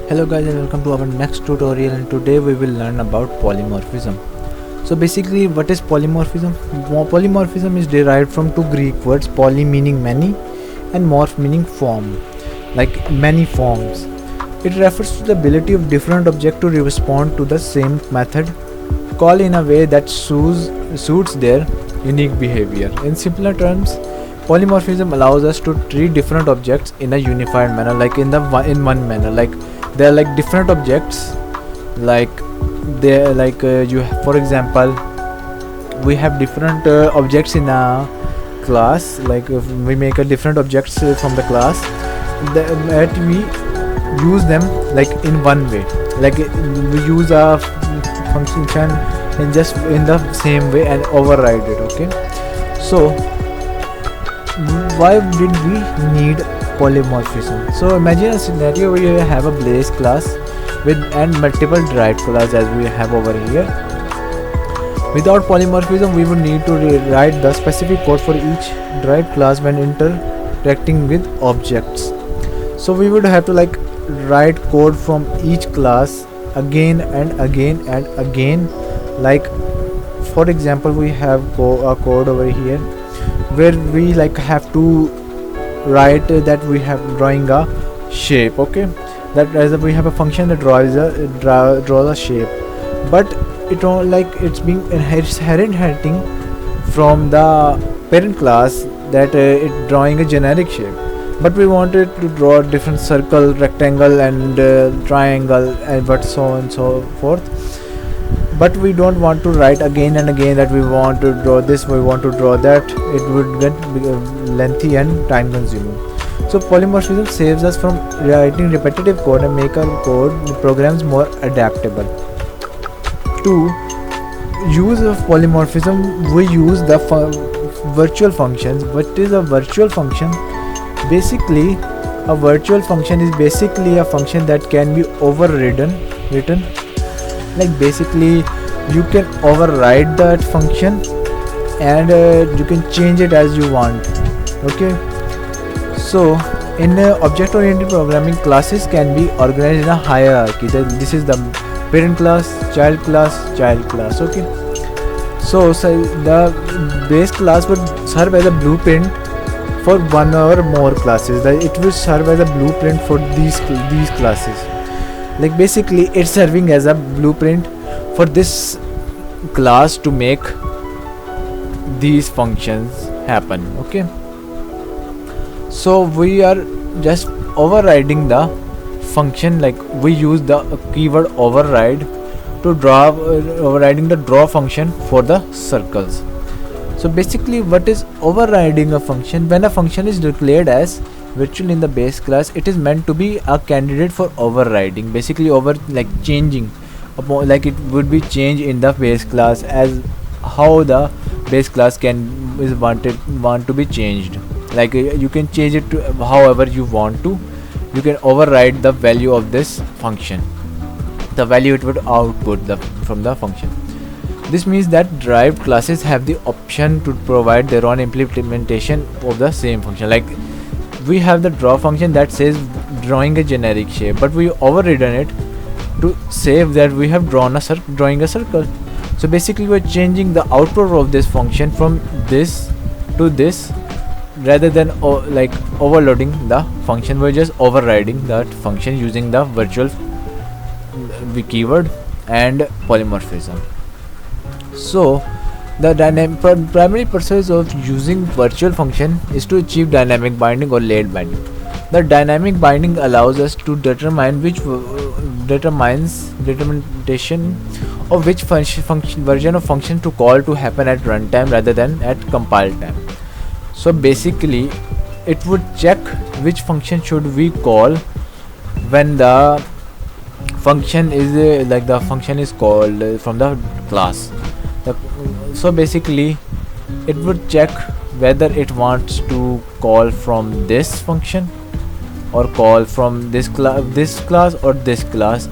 Hello guys and welcome to our next tutorial, and today we will learn about polymorphism. So basically, what is polymorphism? Polymorphism is derived from two Greek words, poly meaning many and morph meaning form, like many forms. It refers to the ability of different objects to respond to the same method call in a way that suits their unique behavior. In simpler terms, polymorphism allows us to treat different objects in a unified manner, like in one manner. Like they are like different objects, like they like for example, we have different objects in a class. Like if we make a different objects from the class, that we use them like in one way. Like we use a function in just in the same way and override it. Okay, so why did we need polymorphism? So imagine a scenario where you have a base class with and multiple derived class as we have over here. Without polymorphism, we would need to rewrite the specific code for each derived class when interacting with objects. So we would have to like write code from each class again and again and again. Like for example, we have a code over here where we like have to write that we have drawing a shape. Okay, that as we have a function that draws a shape, but it don't like it's being inheriting from the parent class that it drawing a generic shape, but we wanted to draw a different circle, rectangle and triangle and but so on and so forth. But we don't want to write again and again that we want to draw this, we want to draw that. It would get lengthy and time consuming. So polymorphism saves us from writing repetitive code and make our programs more adaptable. To use of polymorphism, we use the virtual functions. What is a virtual function? Basically, a virtual function is basically a function that can be written. Like basically you can override that function and you can change it as you want. Okay, so in object oriented programming, classes can be organized in a hierarchy. This is the parent class, child class. Okay, so the base class would serve as a blueprint for one or more classes. It will serve as a blueprint for these classes. Like basically it's serving as a blueprint for this class to make these functions happen. Okay, so we are just overriding the function. Like we use the keyword override to overriding the draw function for the circles. So basically, what is overriding a function? When a function is declared as virtual in the base class, it is meant to be a candidate for overriding. Basically changing upon, like it would be changed in the base class as how the base class want to be changed. Like you can change it to however you want to. You can override the value of this function, the value it would output from the function. This means that derived classes have the option to provide their own implementation of the same function. Like we have the draw function that says drawing a generic shape, but we overridden it to say that we have drawing a circle. So basically we're changing the output of this function from this to this, rather than overloading the function. We're just overriding that function using the virtual keyword and polymorphism. So the primary purpose of using virtual function is to achieve dynamic binding or layered binding. The dynamic binding allows us to determine determination of which version of function to call to happen at runtime rather than at compile time. So basically, it would check which function should we call when the function is called from the class. So basically it would check whether it wants to call from this function or call from this class or this class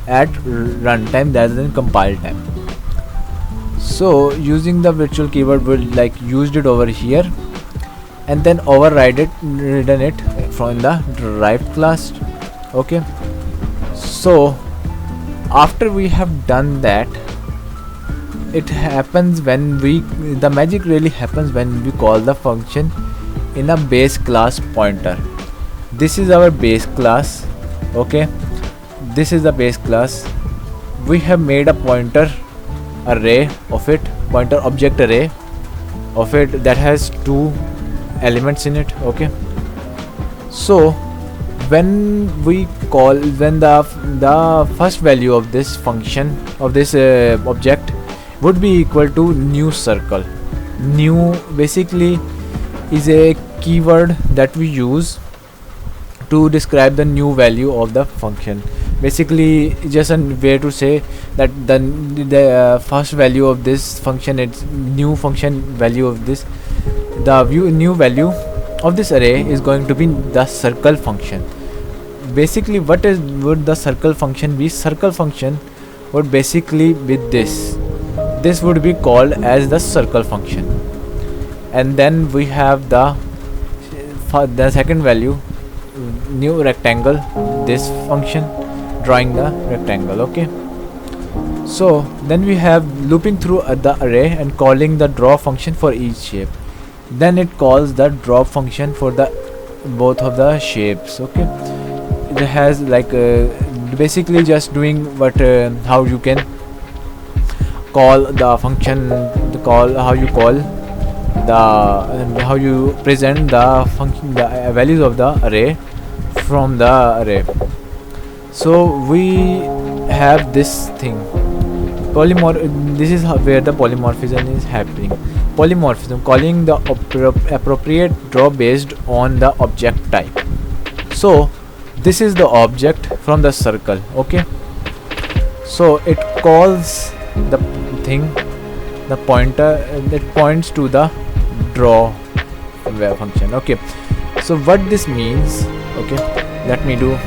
at runtime rather than compile time. So using the virtual keyword, we used it over here and then override it, ridden it from the derived class. Okay, So after we have done that, it happens when the magic really happens when we call the function in a base class pointer. This is our base class. Okay, this is the base class. We have made a pointer array of it, pointer object array of it, that has two elements in it. Okay, so when the first value of this function of this object would be equal to new circle. New basically is a keyword that we use to describe the new value of the function. Basically just a way to say that the first value of this function, its new function value of this, new value of this array is going to be the circle function. Basically would the circle function be? Circle function would basically be this would be called as the circle function. And then we have the second value, new rectangle, this function drawing the rectangle. Okay, so then we have looping through the array and calling the draw function for each shape. Then it calls the draw function for the both of the shapes. Okay, it has like basically just doing what how you can call the function, how you present the function, the values of the array from the array. So we have this thing this is where the polymorphism is happening. Polymorphism, calling the appropriate draw based on the object type. So this is the object from the circle. Okay, so it calls the thing, the pointer that points to the draw function. Okay, so what this means, okay, let me do.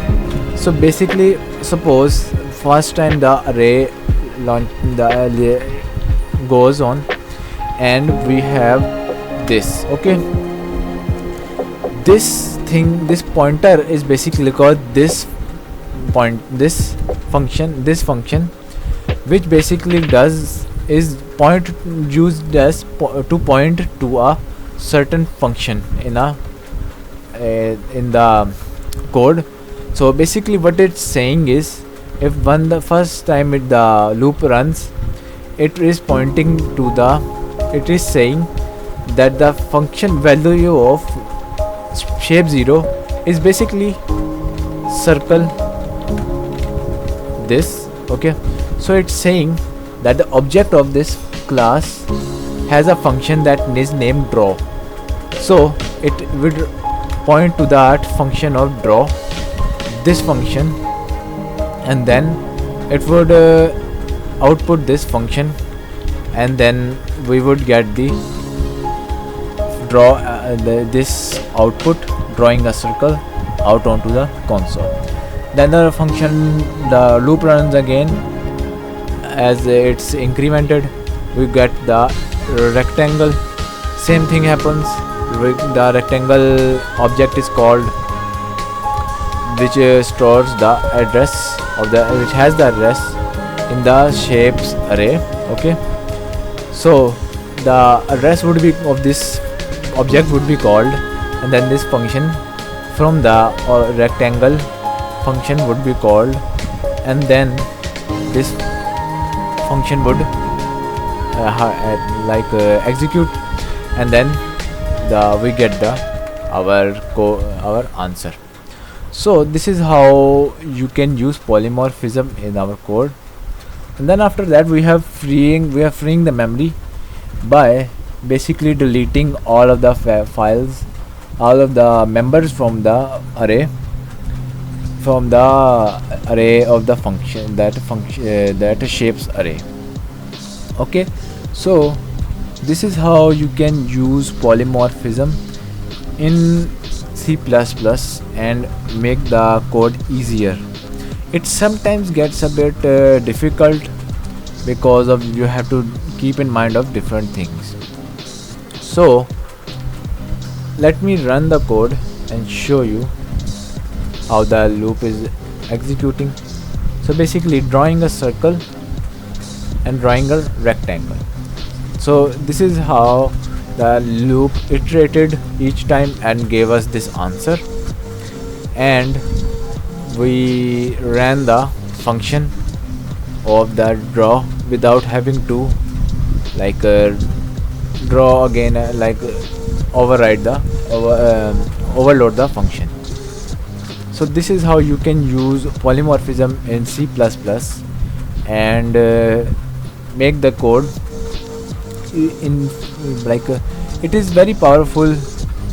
So basically suppose first time the array goes on and we have this. Okay, this pointer is basically called this function, which basically does is used as to point to a certain function in the code. So basically what it's saying is, if the first time the loop runs, it is pointing to it is saying that the function value of shape 0 is basically circle this. Okay, so it's saying that the object of this class has a function that is named draw. So it would point to that function of draw, this function, and then it would output this function, and then we would get the draw this output, drawing a circle out onto the console. Then the function, the loop runs again. As it's incremented, we get the rectangle. Same thing happens. The rectangle object is called, which stores the address of which has the address in the shapes array. Okay, so the address would be of this object would be called, and then this function from the rectangle function would be called, and then this function would execute, and then we get our answer. So this is how you can use polymorphism in our code. And then after that we are freeing the memory by basically deleting all of the files, all of the members from the array of the function that shapes array. Okay, so this is how you can use polymorphism in C++ and make the code easier. It sometimes gets a bit difficult because of you have to keep in mind of different things. So let me run the code and show you how the loop is executing. So basically drawing a circle and drawing a rectangle. So this is how the loop iterated each time and gave us this answer, and we ran the function of the draw without having to like draw again, override the overload the function. So this is how you can use polymorphism in C++ and make the code in it is very powerful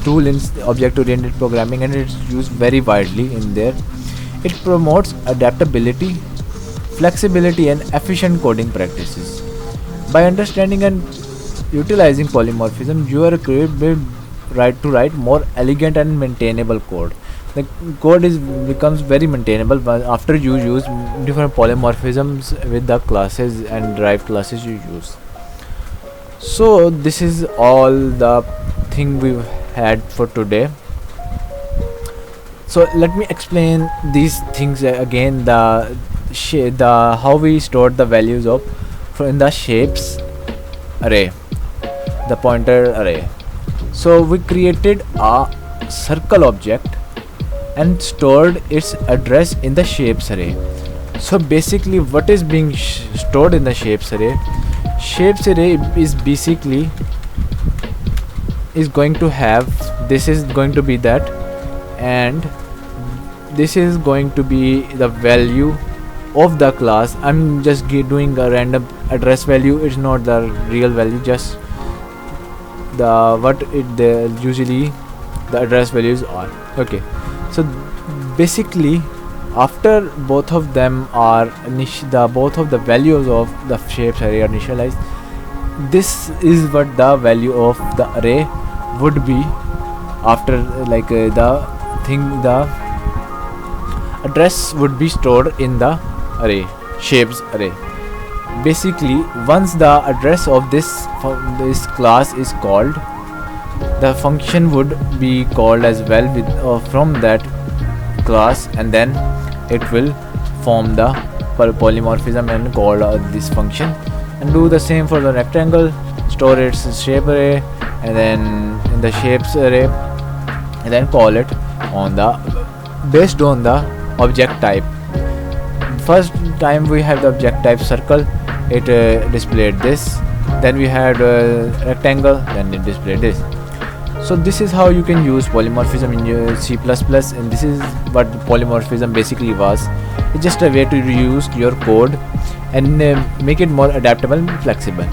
tool in object oriented programming, and it's used very widely in there. It promotes adaptability, flexibility and efficient coding practices. By understanding and utilizing polymorphism, you are equipped to write more elegant and maintainable code. The code becomes very maintainable after you use different polymorphisms with the classes and derived classes you use. So this is all the thing we've had for today. So let me explain these things again. The how we stored the values of in the shapes array, the pointer array. So we created a circle object and stored its address in the shapes array. So basically what is being stored in the shapes array? Shapes array is basically is going to have, this is going to be that, and this is going to be the value of the class. I'm just doing a random address value, it's not the real value, just the usually the address values are. Okay, so basically after both of them are both of the values of the shapes array are initialized, this is what the value of the array would be after the address would be stored in the array, shapes array. Basically once the address of this class is called, the function would be called as well with from that class, and then it will form the polymorphism and call this function, and do the same for the rectangle, store its shape array and then in the shapes array, and then call it on the based on the object type. First time we have the object type circle, it displayed this, then we had rectangle, then it displayed this. So this is how you can use polymorphism in your C++, and this is what polymorphism basically was. It's just a way to reuse your code and make it more adaptable and flexible.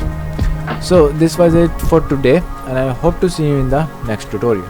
So this was it for today, and I hope to see you in the next tutorial.